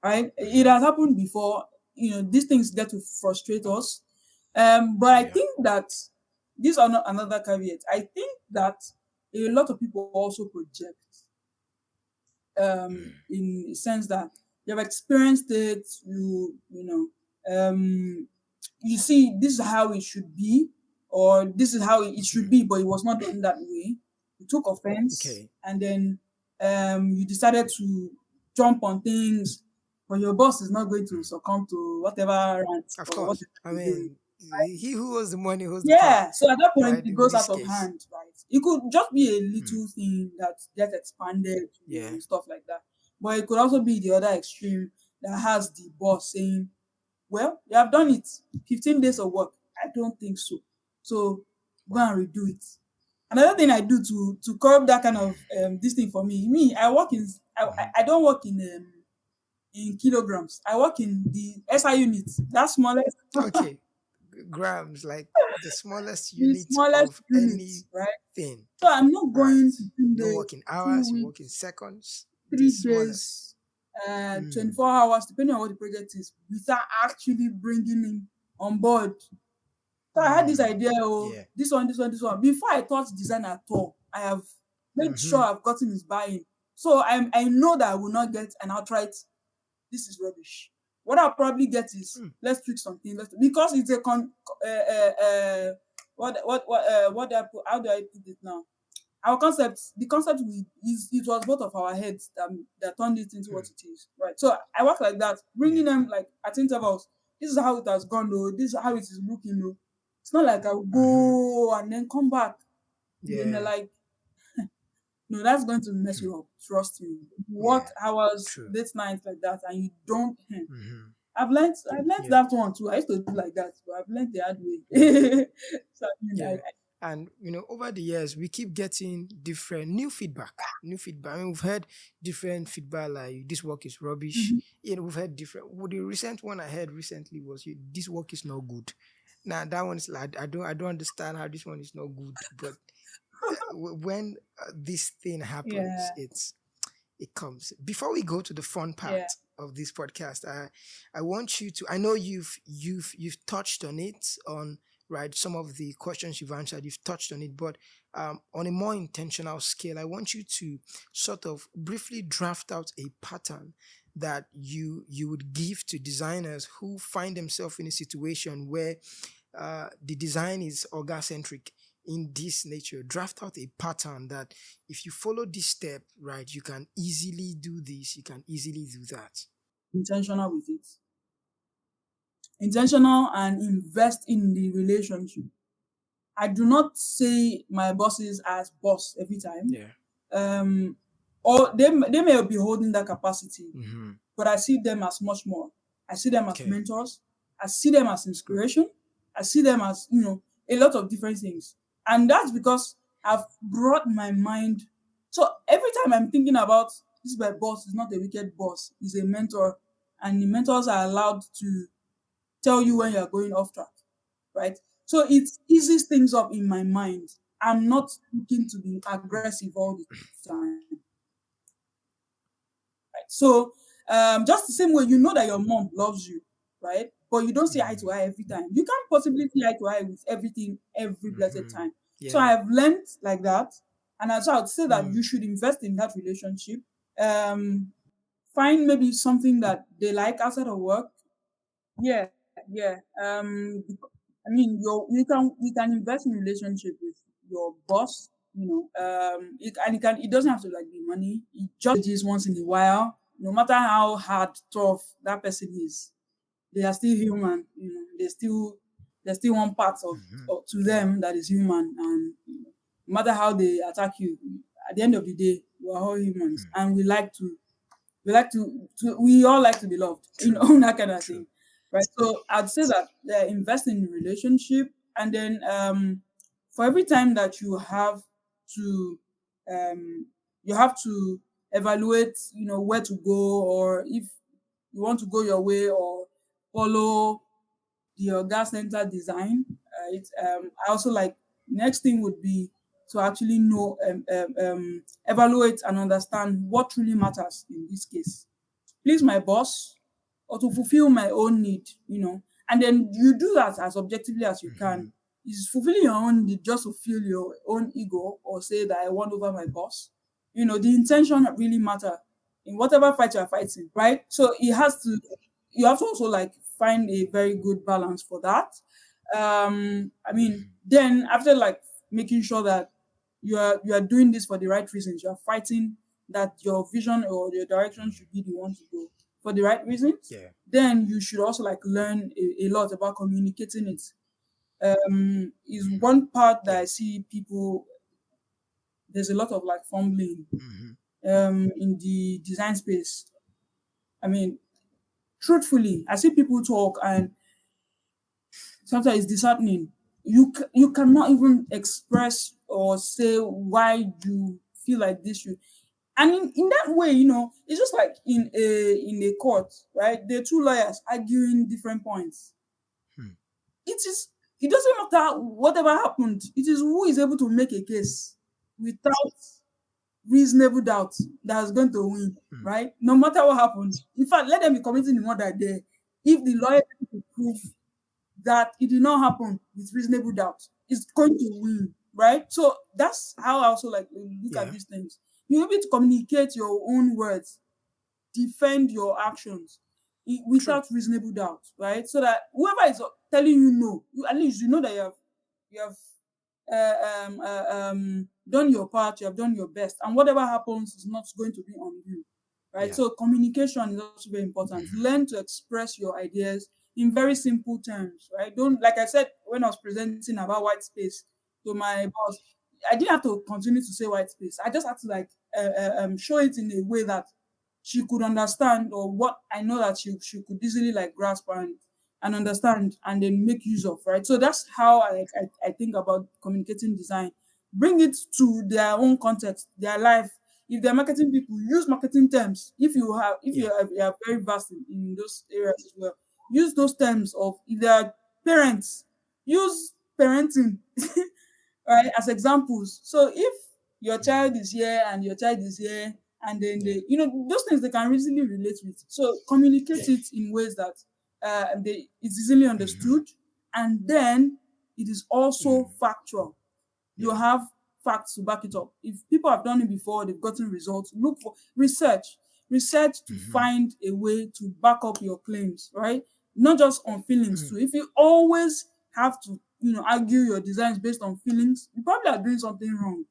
right? It Mm-hmm. has happened before. These things get to frustrate us. But I Yeah. think that these are not another caveat. I think that a lot of people also project Mm. in a sense that you have experienced it, you see this is how it should be, or this is how it should Mm-hmm. be, but it was not done that way. You took offense Okay. and then you decided to jump on things, but your boss is not going to Mm. succumb to whatever rant Of or whatever course. I you're doing. mean, he who owes the money owes the power, Yeah, so at that point right? it In goes this out of case. hand, right? It could just be a Mm. little thing that gets expanded, Yeah. and stuff like that. But it could also be the other extreme that has the boss saying, "Well, you have done it, 15 days Mm. of work. I don't think so. So go Wow. and redo it." Another thing I do to curb that kind of Mm. this thing for me, I work in Mm-hmm. I don't work in kilograms. I work in the SI unit, that smallest Okay. Grams, like the smallest the unit smallest of unit, right? anything. So I'm not All right. going 15 You don't days, work in two hours, you work in weeks, seconds. The 3 days, smallest. Mm. 24 hours, depending on what the project is, without actually bringing him on board. So I had this Mm. idea, oh, Yeah. this one, this one, this one. Before I thought design at all, I have made sure Mm-hmm. I've gotten his buy-in. So I know that I will not get an outright, this is rubbish. What I'll probably get is, Mm. let's tweak something, because it's a what do I put, how do I put it now? Our concept, the concept it was both of our heads that turned it into what Mm. it is, right? So I work like that, Yeah. bringing them like at intervals. This is how it has gone, though. This is how it is looking, though. It's not like I will Mm-hmm. go and then come back. Then they're Yeah. like, no, that's going to mess Mm. you up. Trust me. You work Yeah. hours, True. late nights like that, and you don't. Mm-hmm. I've learned Yeah. that one too. I used to do like that, but I've learned the hard Yeah. way. So I mean, Yeah. And over the years, we keep getting different new feedback. New feedback. I mean, we've heard different feedback like this work is rubbish. Mhm. We've heard different. Well, the recent one I heard recently was this work is not good. Now that one's like I don't understand how this one is not good. But when this thing happens, Yeah, it comes. Before we go to the fun yeah. part of this podcast, I want you to. I know you've touched on it on right some of the questions you've answered. You've touched on it, but on a more intentional scale, I want you to sort of briefly draft out a pattern that you would give to designers who find themselves in a situation where the design is Oga-centric in this nature. Draft out a pattern that if you follow this step, right, you can easily do this, you can easily do that. Intentional with it. Intentional and invest in the relationship. I do not say my bosses as boss every time. Yeah. Um, or they may be holding that capacity, Mm-hmm. but I see them as much more. I see them as Okay. mentors. I see them as inspiration. I see them as, a lot of different things. And that's because I've brought my mind. So every time I'm thinking about this, is my boss is not a wicked boss, he's a mentor. And the mentors are allowed to tell you when you're going off track, right? So it eases things up in my mind. I'm not looking to be aggressive all the time. Right? So just the same way you know that your mom loves you, right? But you don't see eye to eye every time. You can't possibly see eye to eye with everything every blessed Mm-hmm. time. So Yeah. I've learned like that, and so I would say that Mm. you should invest in that relationship. Um, find maybe something that they like outside of work. Yeah, yeah. I mean, you can invest in relationship with your boss. It doesn't have to like be money. It just once in a while. No matter how hard, tough that person is, they are still human. There's still one part Mm-hmm. to Yeah. them that is human, and no matter how they attack you, at the end of the day, we're all humans, Mm. and we all like to be loved, True. that kind of True. thing, right? So I'd say that invest in relationship, and then for every time that to um you have to evaluate, where to go, or if you want to go your way or follow the Oga-Centred Design, right? I also like next thing would be to actually know, evaluate and understand what truly matters in this case. Please my boss or to fulfill my own need. And then you do that as objectively as you Mm-hmm. can. Is fulfilling your own need just to feel your own ego or say that I want over my boss? The intention really matter in whatever fight you are fighting, right? So you have to also like find a very good balance for that. I mean, Mm-hmm. then after like making sure that you are doing this for the right reasons, you are fighting that your vision or your direction should be the one to go for the right reasons, Yeah. then you should also like learn a lot about communicating it. Is Mm-hmm. one part that Yeah. I see people, there's a lot of like fumbling Mm-hmm. in the design space. I mean, truthfully, I see people talk and sometimes it's disheartening. You cannot even express or say why you feel like this should. And in that way, it's just like in a court, right? There are two lawyers arguing different points. Hmm. It doesn't matter whatever happened. It is who is able to make a case without reasonable doubt that is going to win, Hmm. right? No matter what happens. In fact, let them be committing the murder there. If the lawyer can prove that it did not happen with reasonable doubt, is going to win, right? So that's how I also like look at Yeah. these things. You're able to communicate your own words, defend your actions True. without reasonable doubt, right? So that whoever is telling you no, at least you know that you have done your part, you have done your best, and whatever happens is not going to be on you, right? Yeah. So communication is also very important. Mm-hmm. Learn to express your ideas in very simple terms, right? Don't, like I said when I was presenting about white space to my boss, I didn't have to continue to say white space. I just had to like show it in a way that she could understand, or what I know that she could easily like grasp and understand and then make use of, right? So that's how I think about communicating design. Bring it to their own context, their life. If they're marketing people, use marketing terms. If Yeah. you are very vast in those areas as well, use those terms. Of if they are parents, use parenting right, as examples. So if your child is here and your child is here, and then Yeah. those things they can easily relate with. So communicate it in ways that it's easily Mhm. understood, and then it is also Mm. factual. You Yeah. have facts to back it up. If people have done it before, they've gotten results. Look for research to Mhm. find a way to back up your claims, right? Not just on feelings Mm. too. If you always have to, argue your designs based on feelings, you probably are doing something wrong.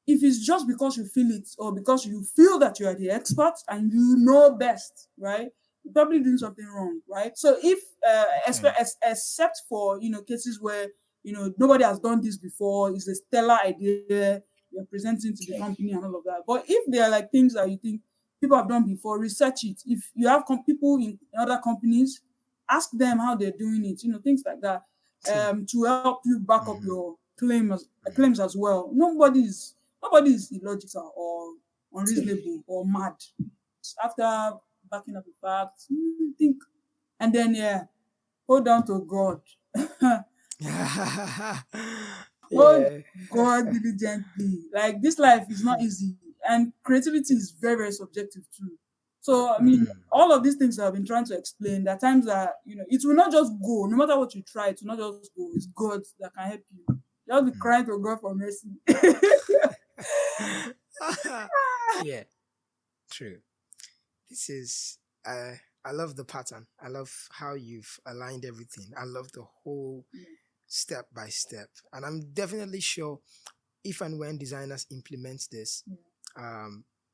If it's just because you feel it or because you feel that you are the expert and you know best, right? You're probably doing something wrong, right? So if Okay. except for cases where nobody has done this before, it's a stellar idea you're presenting to the company and all of that. But if there are like things that you think people have done before, research it. If you have people in other companies, ask them how they're doing it, things like that, True. to help you back up Mhm. your Mhm. claims as well. Nobody is illogical or unreasonable or mad. After backing up the facts, think, and then hold on to God. Hold Yeah. God diligently. Like this life is not easy, and creativity is very, very subjective too. So I mean, Mm. all of these things that I've been trying to explain. There are times that it will not just go. No matter what you try, it will not just go. It's God that can help you. Just be Mm. crying to God for mercy. Yeah. True. This is I love the pattern. I love how you've aligned everything. I love the whole step by step. And I'm definitely sure if and when designers implement this, Yeah,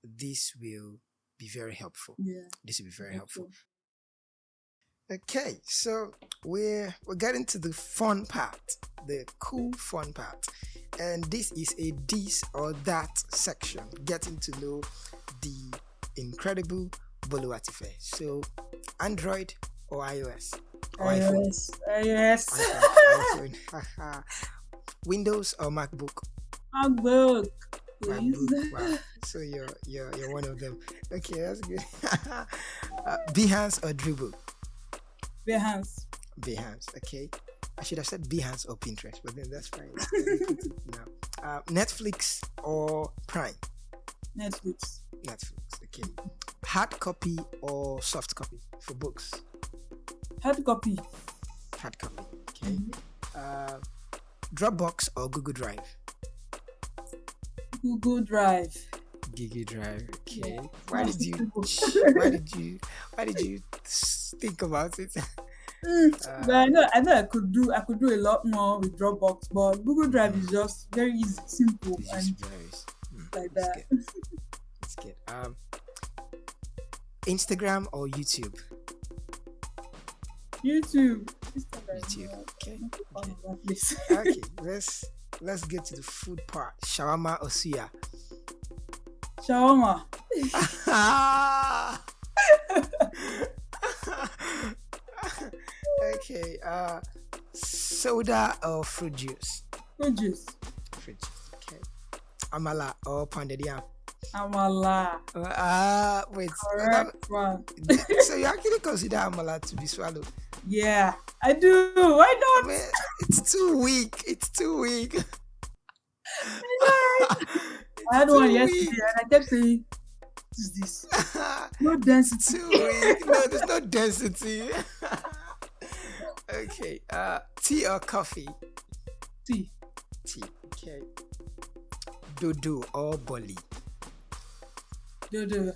this will be very helpful. yeah, This will be I very hope helpful. so. Okay, so we're getting to the fun part, the cool fun part. And this is a this or that section, getting to know the incredible Bolutife. So Android or iOS or iPhone? iOS, iOS. iPhone. Windows or MacBook? MacBook, please. MacBook. Wow. So you're one of them. Okay, that's good. Behance or Dribble? Behance, Behance. Okay. I should have said Behance or Pinterest, but then that's fine. Let me put it now. Netflix or Prime? Netflix, Netflix. Okay. Hard copy or soft copy for books? hard copy, Hard copy. Okay. Uh, Dropbox or Google Drive? Google Drive. Google Drive. Yeah, Okay. Why more did you? suitable. Why did you think about it? But I could do a lot more with Dropbox, but Google Drive is Mhm. just very easy, simple, It's just and very. like It's that. good. It's good. Instagram or YouTube? YouTube, Instagram, YouTube. Okay. not a fan Okay. of that place. Okay. Let's get to the food part. Shawarma or suya? Shawarma, Okay. Soda or fruit juice? fruit juice, Fruit juice. Okay. Amala or pounded yam? amala, Wait. correct one. So you actually consider amala to be swallowed? Yeah, I do. Why I not? mean, it's too weak. It's too weak. I It's had one too yesterday, weak. and I kept saying, "What is this? No It's density." too weak. No, there's no density. Okay. Tea or coffee? See, Tea. Okay. Dodo or boli? Dodo.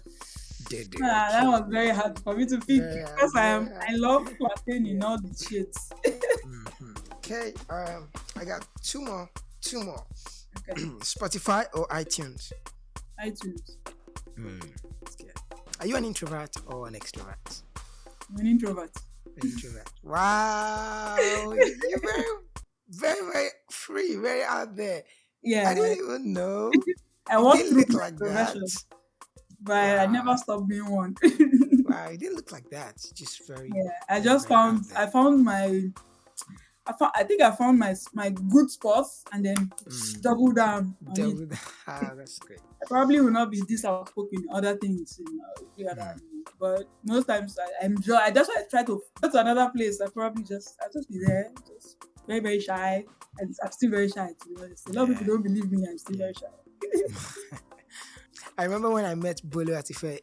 Dodo. That Okay. was very hard for me to pick Very hard. because I Very am. hard. I love plantain in Yeah. all the shades. Okay. I got two more. Two more. Okay, Spotify or iTunes? iTunes. That's good. Are you an introvert or an extrovert? I'm an introvert. An introvert. Wow. You're very, very, very free, very out there. I Yeah, didn't even know. I You walked didn't through look my like that. profession, but I Wow. never stopped being one. Wow. You didn't look like that. Just very, Yeah, I very, just very out found. there. I found my. I think I found my good spots and then double down on it. That's great. I probably will not be this outspoken in other things, but most times I enjoy. I just try to go to another place. I just be there, just very very shy, and I'm still very shy. To be honest, a lot of people don't believe me. I'm still very shy. I remember when I met Bolutife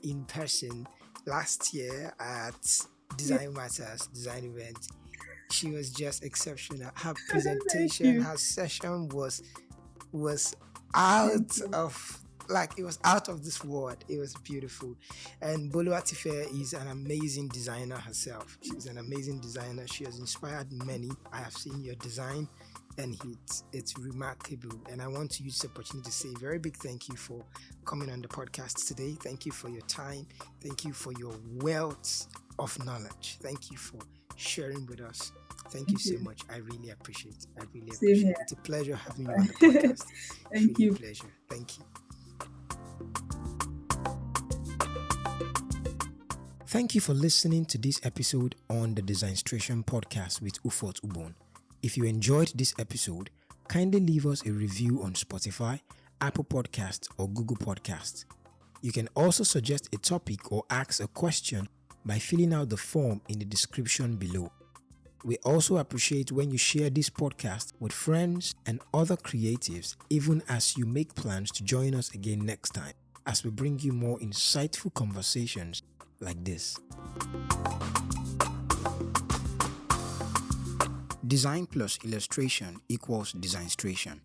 in person last year at Design Matters design event. She was just exceptional. Her presentation, her session was out of it was out of this world. It was beautiful. And Bolutife is an amazing designer herself. She's an amazing designer. She has inspired many. I have seen your design and it's remarkable. And I want to use this opportunity to say a very big thank you for coming on the podcast today. Thank you for your time. Thank you for your wealth of knowledge. Thank you for sharing with us. Thank you so much. I really appreciate it. It's a pleasure having you on the podcast. Thank you. Pleasure. Thank you. Thank you for listening to this episode on the Designstration podcast with Ufot Ubon. If you enjoyed this episode, kindly leave us a review on Spotify, Apple Podcasts, or Google Podcasts. You can also suggest a topic or ask a question by filling out the form in the description below. We also appreciate when you share this podcast with friends and other creatives, even as you make plans to join us again next time, as we bring you more insightful conversations like this. Design plus illustration equals Designstration.